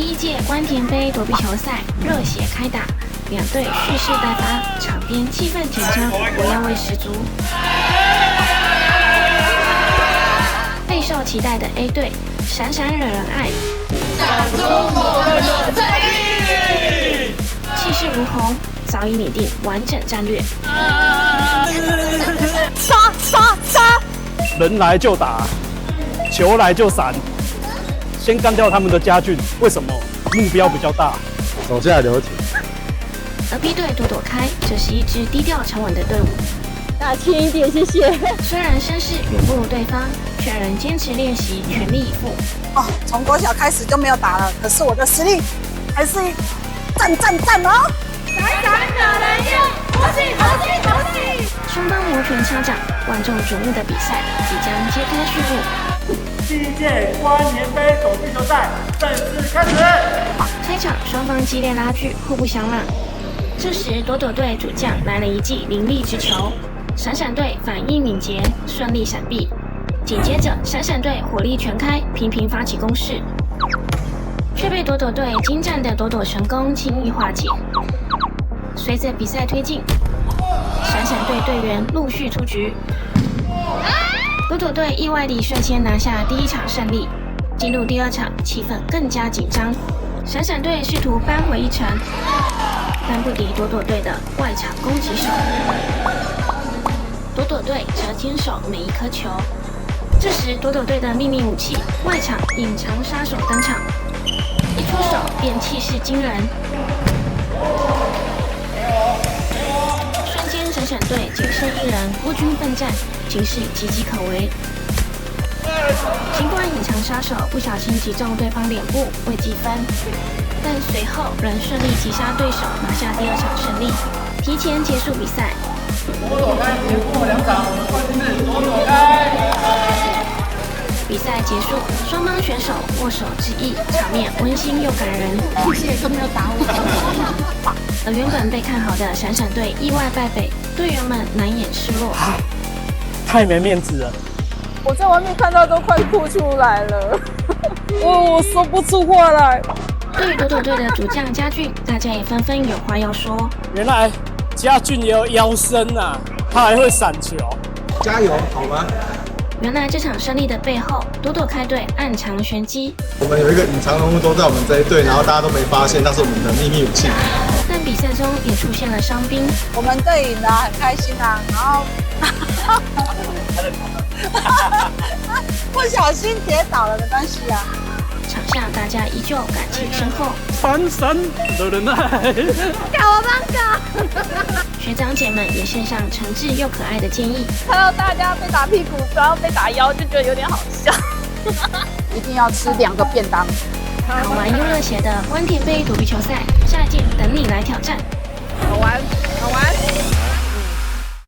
第一届关田杯躲避球赛热血开打，两队蓄势待发，场边气氛紧张，火药味十足。备受期待的 A 队，闪闪惹人爱，掌中我们的战力，气势如虹，早已拟定完整战略。杀！人来就打，球来就闪，先干掉他们的家俊。为什么？目标比较大。手下留情。而 B 队躲躲开，这是一支低调沉稳的队伍。大轻一点，谢谢。虽然身世远不如对方，却仍坚持练习，全力以赴。从国小开始就没有打了，可是我的实力还是赞哦！闪闪惹人艳，好戏！双方摩拳擦掌，万众瞩目的比赛即将揭开序幕。第一届关田杯躲避球赛正式开始。开场双方激烈拉锯，互不相让。这时躲躲队主将来了一记凌厉之球，闪闪队反应敏捷，顺利闪避。紧接着闪闪队火力全开，频频发起攻势，却被躲躲队精湛的躲躲神功轻易化解。随着比赛推进，闪闪队队员陆续出局，躲躲队意外地率先拿下第一场胜利。进入第二场，气氛更加紧张，闪闪队试图扳回一城，但不敌躲躲队的外场攻击手。躲躲队则坚守每一颗球。这时躲躲队的秘密武器外场隐藏杀手登场，一出手便气势惊人。瞬间闪闪队仅剩一人孤军奋战，形势岌岌可危。尽管隐藏杀手不小心击中对方脸部未计分，但随后仍顺利击杀对手，拿下第二场胜利，提前结束比赛。躲躲开连获2场，冠军是躲躲开。比赛结束，双方选手握手致意，场面温馨又感人。谢谢都没有打我。而原本被看好的闪闪队意外败北，队员们难掩失落。太没面子了。我在外面看到都快哭出来了，我说不出话来。对于躲躲队的主将家俊，大家也纷纷有话要说。原来家俊也有腰身啊，他还会闪球。加油，好吗？原来这场胜利的背后，躲躲开队暗藏玄机。我们有一个隐藏人物都在我们这一队，然后大家都没发现，那是我们的秘密武器。但比赛中也出现了伤兵，我们队赢了，很开心啊。然后不小心跌倒了，没关系啊。场下大家依旧感情深厚，闪闪惹人爱。搞帮搞！学长姐们也献上诚挚又可爱的建议。看到大家被打屁股，然后被打腰，就觉得有点好笑。一定要吃2个便当。好玩又热血的关田杯躲避球赛，下一届等你来挑战。好玩，好玩。